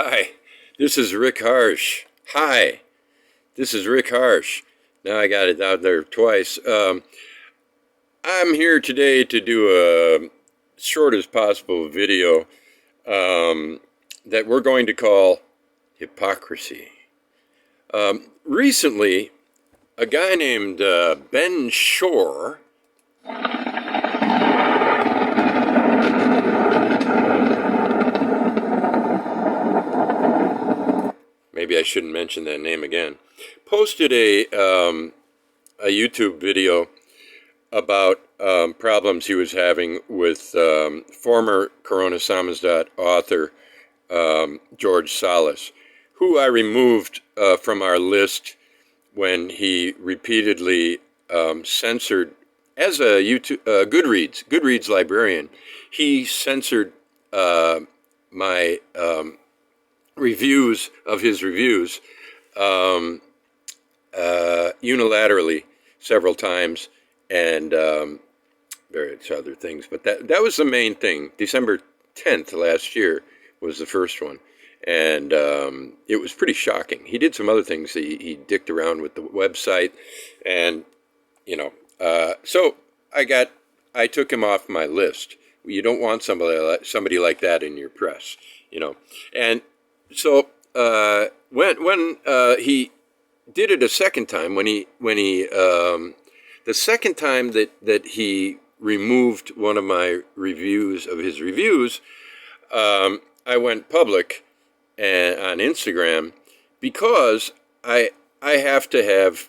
Hi, this is Rick Harsh. Hi, this is Rick Harsh. Now I got it out there twice. I'm here today to do a short as possible video that we're going to call Hypocrisy. Recently, a guy named Ben Shore maybe I shouldn't mention that name again, posted a YouTube video about problems he was having with former Corona Samizdat author George Salas, who I removed from our list when he repeatedly censored, as a Goodreads librarian, he censored my reviews of his reviews unilaterally several times, and various other things. But that was the main thing. December 10th last year was the first one. And it was pretty shocking. He did some other things. He dicked around with the website. And, so I took him off my list. You don't want somebody like that in your press, And so when he did it a second time, the second time that he removed one of my reviews of his reviews, I went public on Instagram because I have to have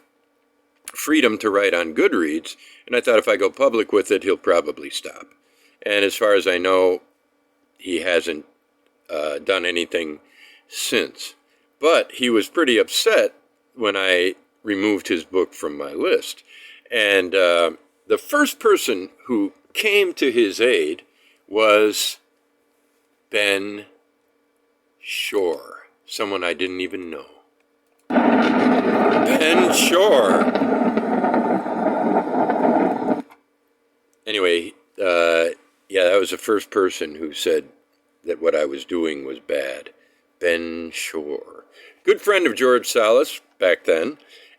freedom to write on Goodreads, and I thought if I go public with it, he'll probably stop. And as far as I know, he hasn't done anything since. But he was pretty upset when I removed his book from my list. And the first person who came to his aid was Ben Shore, someone I didn't even know. Ben Shore. Anyway, that was the first person who said that what I was doing was bad. Ben Shore. Good friend of George Salas back then,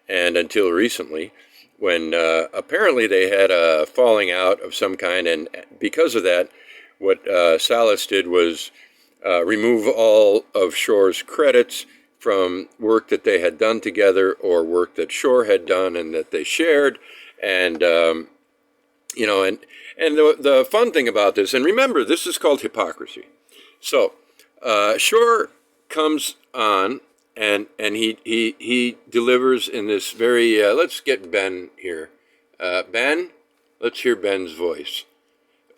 and until recently, when apparently they had a falling out of some kind, and because of that, what Salas did was remove all of Shore's credits from work that they had done together or work that Shore had done and that they shared. And, the fun thing about this, and remember, this is called hypocrisy. So Shore comes on and he delivers in this very, let's get Ben here. Ben, let's hear Ben's voice.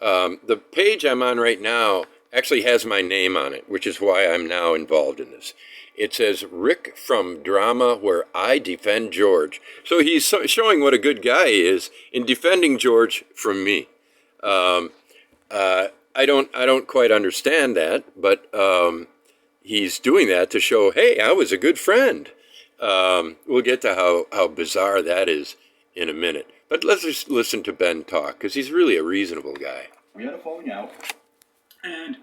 The page I'm on right now actually has my name on it, which is why I'm now involved in this. It says, Rick from Drama Where I Defend George. So he's showing what a good guy he is in defending George from me. I don't quite understand that, but he's doing that to show, hey, I was a good friend. We'll get to how bizarre that is in a minute. But let's just listen to Ben talk, because he's really a reasonable guy. We had a falling out, and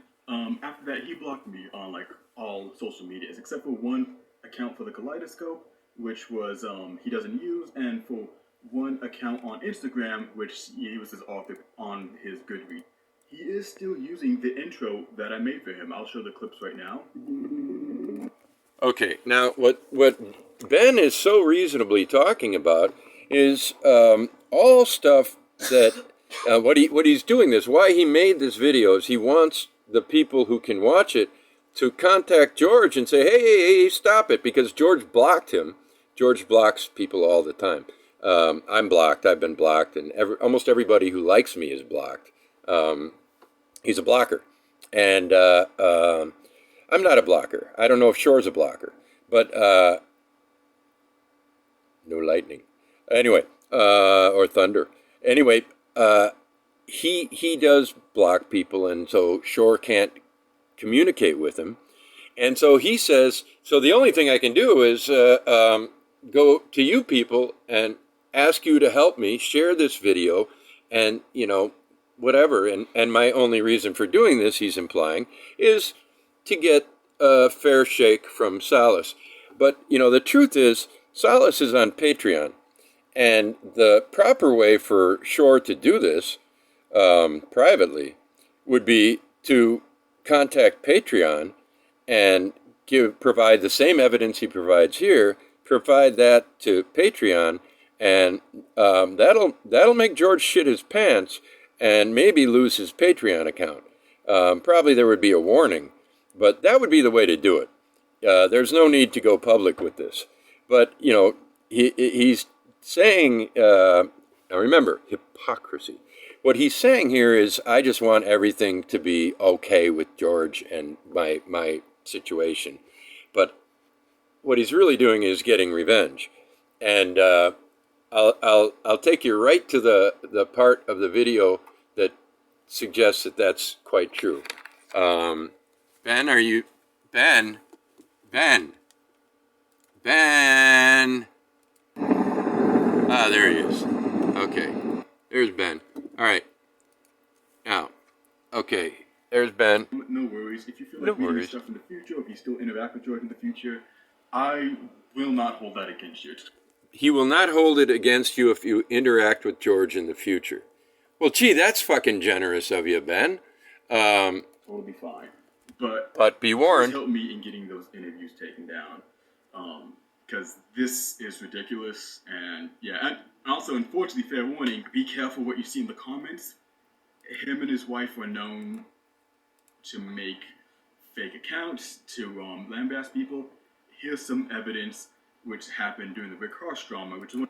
after that, he blocked me on all social medias except for one account for the Kaleidoscope, which was he doesn't use, and for one account on Instagram, which he was his author on his Goodreads. He is still using the intro that I made for him. I'll show the clips right now. Okay, now what Ben is so reasonably talking about is all stuff that what he's doing this, why he made this video is he wants the people who can watch it to contact George and say, hey, stop it, because George blocked him. George blocks people all the time. I'm blocked. I've been blocked, and almost everybody who likes me is blocked. He's a blocker, and I'm not a blocker. I don't know if Shore's a blocker, but no lightning. Anyway, or thunder. Anyway, he does block people, and so Shore can't communicate with him. And so he says, so the only thing I can do is go to you people and ask you to help me share this video and, whatever. And my only reason for doing this, he's implying, is to get a fair shake from Salas. But, the truth is, Salas is on Patreon. And the proper way for Shore to do this privately would be to contact Patreon and provide the same evidence he provides here, provide that to Patreon, and that'll make George shit his pants and maybe lose his Patreon account. Probably there would be a warning, but that would be the way to do it. There's no need to go public with this. But, he's saying, now remember, hypocrisy. What he's saying here is, I just want everything to be okay with George and my situation. But what he's really doing is getting revenge. And I'll take you right to the part of the video that suggests that that's quite true. Ben, are you... Ben? Ah, there he is. Okay. There's Ben. All right. Now, okay. There's Ben. No worries. If you feel like reading stuff in the future, or if you still interact with George in the future, I will not hold that against you. He will not hold it against you if you interact with George in the future. Well, gee, that's fucking generous of you, Ben. Totally fine. But be warned. Help me in getting those interviews taken down. Because this is ridiculous. And yeah, and also, unfortunately, fair warning, be careful what you see in the comments. Him and his wife were known to make fake accounts, to lambast people. Here's some evidence which happened during the Rick Ross drama, which is...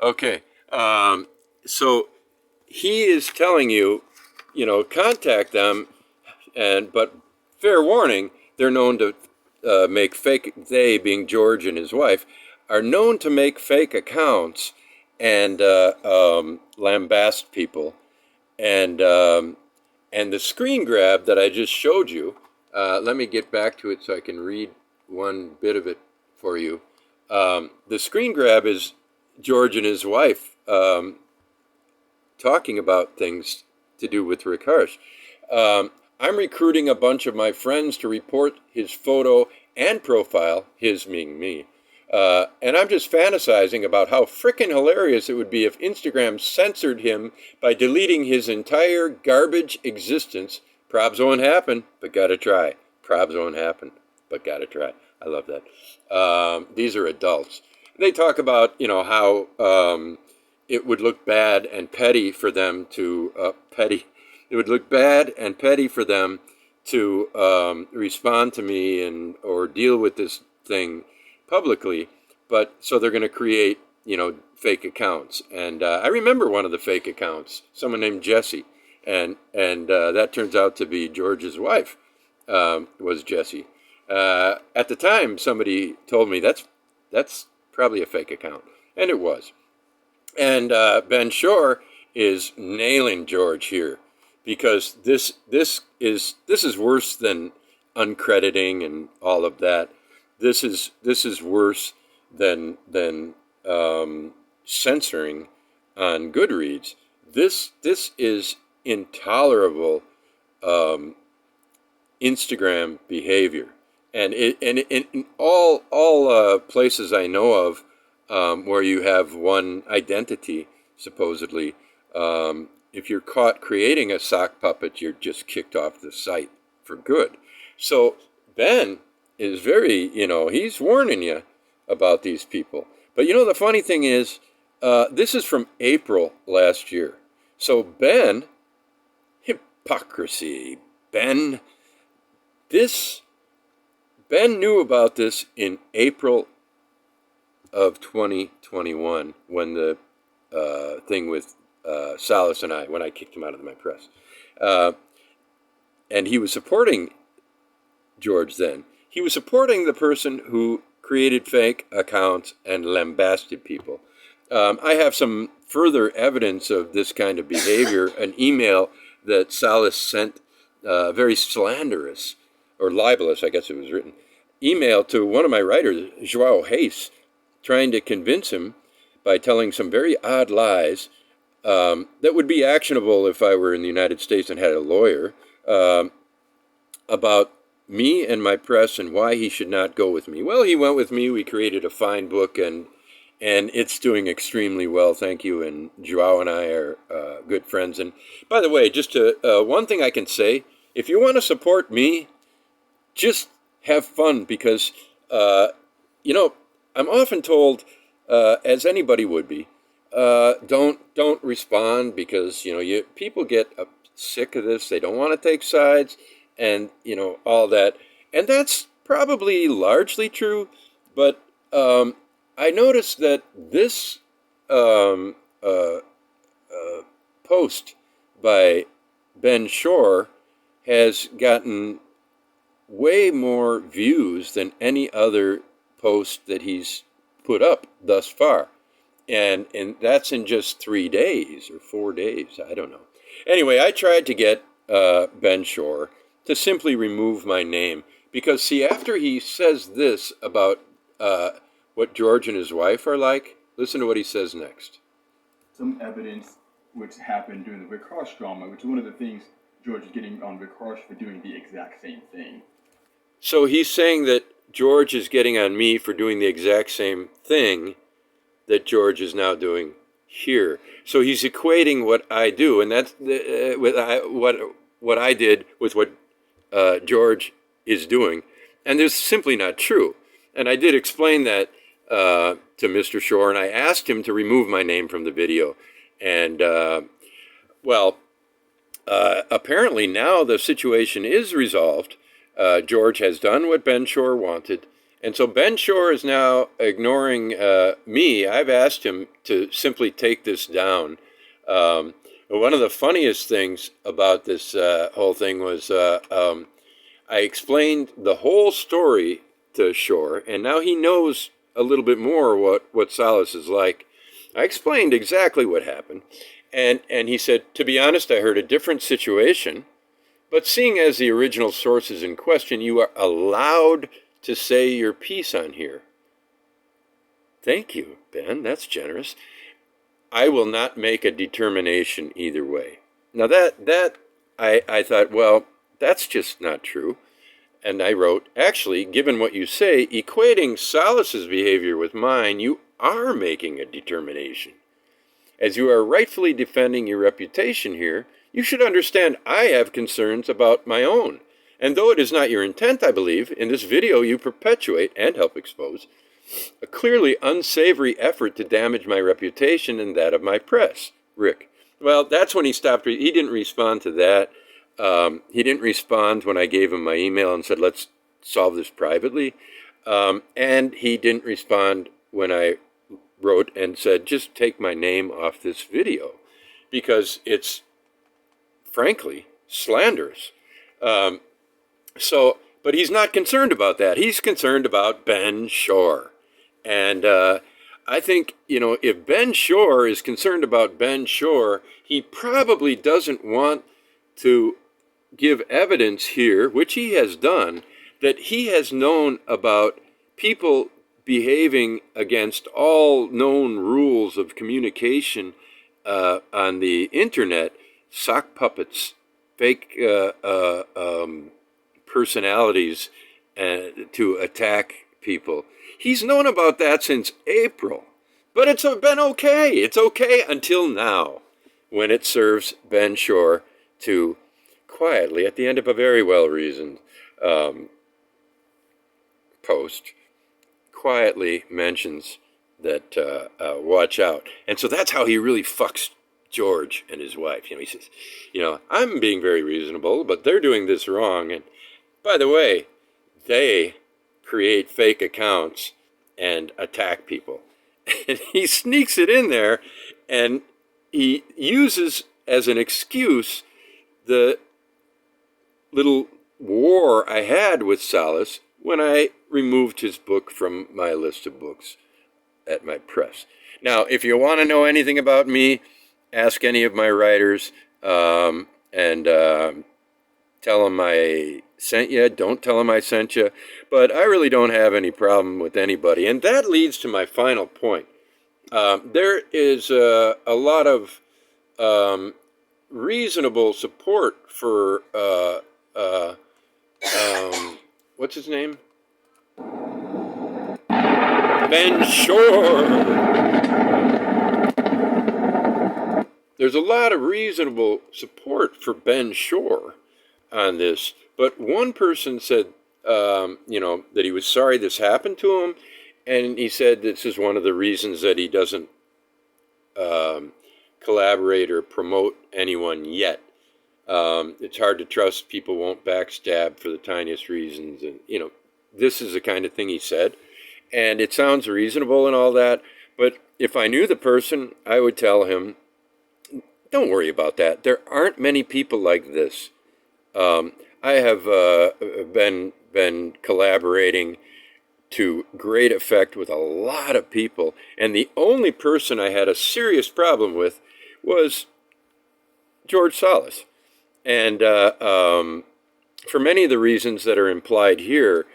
Okay, so he is telling you, contact them, but fair warning, they're known to make fake, they being George and his wife, are known to make fake accounts and lambast people. And the screen grab that I just showed you, let me get back to it so I can read one bit of it for you. The screen grab is George and his wife talking about things to do with Rick Harsh. I'm recruiting a bunch of my friends to report his photo and profile, his meaning me. And I'm just fantasizing about how frickin' hilarious it would be if Instagram censored him by deleting his entire garbage existence. Probs won't happen, but gotta try. Probs won't happen, but gotta try. I love that. These are adults. They talk about, how it would look bad and petty for them to, it would look bad and petty for them to respond to me or deal with this thing publicly, but so they're going to create, fake accounts. And I remember one of the fake accounts, someone named Jessie, and that turns out to be George's wife, was Jessie. At the time, somebody told me that's probably a fake account, and it was. And Ben Shore is nailing George here, because this is worse than uncrediting and all of that. This is worse than censoring on Goodreads. This is intolerable Instagram behavior, and in all places I know of where you have one identity supposedly. If you're caught creating a sock puppet, you're just kicked off the site for good. So Ben is very, he's warning you about these people. But the funny thing is, this is from April last year. So Ben, hypocrisy, Ben knew about this in April of 2021 when the thing with Salas and when I kicked him out of my press. And he was supporting George then. He was supporting the person who created fake accounts and lambasted people. I have some further evidence of this kind of behavior, an email that Salas sent, very slanderous, or libelous, I guess it was written, email to one of my writers, Joao Hayes, trying to convince him by telling some very odd lies that would be actionable if I were in the United States and had a lawyer, about me and my press and why he should not go with me. Well, he went with me. We created a fine book, and it's doing extremely well. Thank you. And Joao and I are good friends. And by the way, just one thing I can say, if you want to support me, just have fun, because, you know, I'm often told, as anybody would be, don't respond, because, you know, people get sick of this. They don't want to take sides, and, you know, all that. And that's probably largely true. But I noticed that this um, post by Ben Shore has gotten way more views than any other post that he's put up thus far. And that's in just 3 days or 4 days. I don't know. Anyway, I tried to get Ben Shore to simply remove my name, because, see, after he says this about what George and his wife are like, listen to what he says next. Some evidence which happened during the Rick Harsh drama, which is one of the things George is getting on Rick Harsh for doing the exact same thing. So he's saying that George is getting on me for doing the exact same thing that George is now doing here. So he's equating what I do, and that's what I did with what George is doing, and it's simply not true. And I did explain that to Mr. Shore, and I asked him to remove my name from the video. And apparently now the situation is resolved. George has done what Ben Shore wanted. And so Ben Shore is now ignoring me. I've asked him to simply take this down. One of the funniest things about this whole thing was I explained the whole story to Shore, and now he knows a little bit more what Salas is like. I explained exactly what happened. And he said, to be honest, I heard a different situation. But seeing as the original source is in question, you are allowed to say your piece on here. Thank you, Ben. That's generous. I will not make a determination either way. Now that I thought, well, that's just not true. And I wrote, actually, given what you say, equating Salas's behavior with mine, you are making a determination. As you are rightfully defending your reputation here, you should understand I have concerns about my own. And though it is not your intent, I believe, in this video you perpetuate and help expose a clearly unsavory effort to damage my reputation and that of my press. Rick. Well, that's when he stopped. He didn't respond to that. He didn't respond when I gave him my email and said, let's solve this privately. And he didn't respond when I wrote and said, just take my name off this video, because it's, frankly, slanderous. But he's not concerned about that. He's concerned about Ben Shore. And I think, you know, if Ben Shore is concerned about Ben Shore, he probably doesn't want to give evidence here, which he has done, that he has known about people behaving against all known rules of communication on the internet, sock puppets, fake personalities to attack people. He's known about that since April. But it's been okay. It's okay until now, when it serves Ben Shore to quietly, at the end of a very well-reasoned post, quietly mentions that watch out. And so that's how he really fucks George and his wife. You know, he says, you know, I'm being very reasonable, but they're doing this wrong. And by the way, they create fake accounts and attack people. And he sneaks it in there, and he uses as an excuse the little war I had with Salas when I removed his book from my list of books at my press. Now, if you want to know anything about me, ask any of my writers and tell them I sent you. Don't tell them I sent you. But I really don't have any problem with anybody. And that leads to my final point. There is a lot of reasonable support for what's his name? Ben Shore. There's a lot of reasonable support for Ben Shore on this, but one person said, that he was sorry this happened to him, and he said this is one of the reasons that he doesn't collaborate or promote anyone yet. It's hard to trust people won't backstab for the tiniest reasons, and this is the kind of thing he said, and it sounds reasonable and all that. But if I knew the person, I would tell him, don't worry about that. There aren't many people like this. I have been collaborating to great effect with a lot of people, and the only person I had a serious problem with was George Solis. And for many of the reasons that are implied here,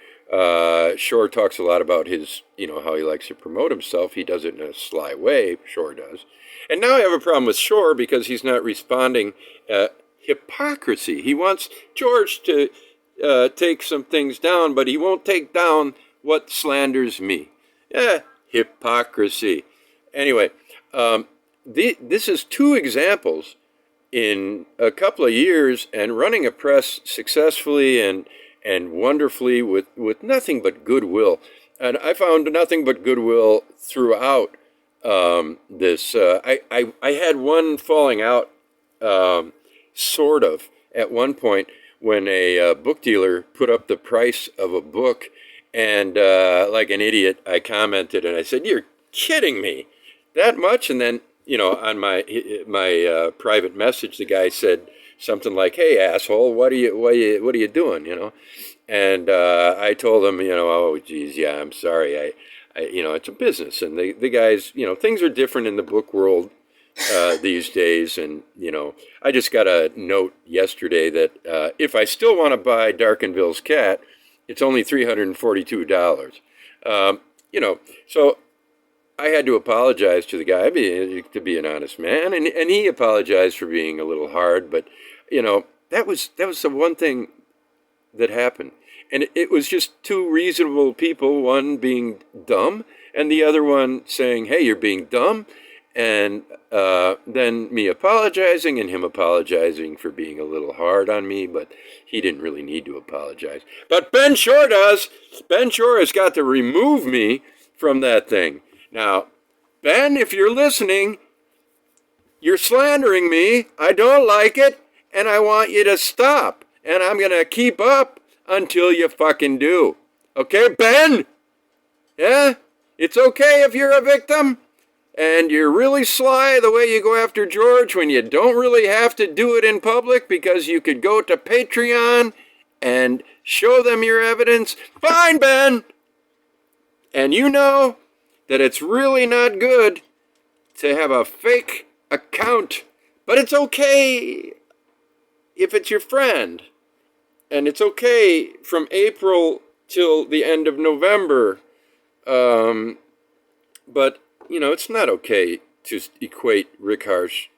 Shore talks a lot about his, how he likes to promote himself. He does it in a sly way, Shore does. And now I have a problem with Shore because he's not responding. Hypocrisy. He wants George to take some things down, but he won't take down what slanders me. Hypocrisy. Anyway, this is two examples in a couple of years, and running a press successfully and wonderfully with nothing but goodwill. And I found nothing but goodwill throughout this. I had one falling out, sort of, at one point when a book dealer put up the price of a book, and like an idiot, I commented and I said, "You're kidding me, that much?" And then, on my private message, the guy said something like, "Hey, asshole, what are you doing?" And I told him, "Oh, geez, yeah, I'm sorry. I it's a business, and the guys, things are different in the book world these days." And I just got a note yesterday that if I still want to buy Darkenville's Cat, it's only $342. So I had to apologize to the guy, to be an honest man, and he apologized for being a little hard. But that was the one thing that happened, and it was just two reasonable people, one being dumb and the other one saying, "Hey, you're being dumb," and then me apologizing and him apologizing for being a little hard on me. But he didn't really need to apologize. But Ben Shore does. Ben Shore has got to remove me from that thing. Now, Ben, if you're listening, you're slandering me. I don't like it, and I want you to stop. And I'm going to keep up until you fucking do. Okay, Ben? Yeah? It's okay if you're a victim, and you're really sly the way you go after George when you don't really have to do it in public because you could go to Patreon and show them your evidence. Fine, Ben! And you know that it's really not good to have a fake account, but it's okay if it's your friend. And it's okay from April till the end of November. But, it's not okay to equate Rick Harsh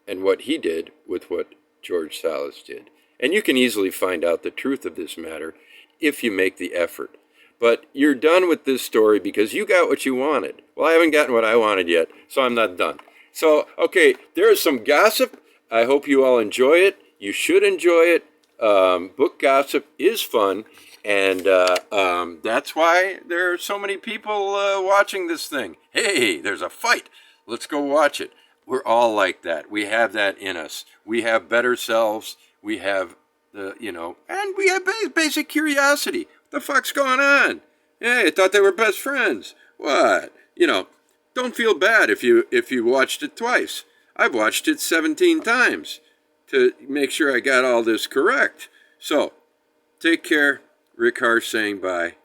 and what he did with what George Solis did. And you can easily find out the truth of this matter if you make the effort. But you're done with this story because you got what you wanted. Well, I haven't gotten what I wanted yet, so I'm not done. So, okay, there is some gossip. I hope you all enjoy it. You should enjoy it. Book gossip is fun, and that's why there are so many people watching this thing. Hey, there's a fight. Let's go watch it. We're all like that. We have that in us. We have better selves. We have and we have basic curiosity. What the fuck's going on? Hey, I thought they were best friends. What? Don't feel bad if you watched it twice. I've watched it 17 times to make sure I got all this correct. So, take care. Rick Harsh saying bye.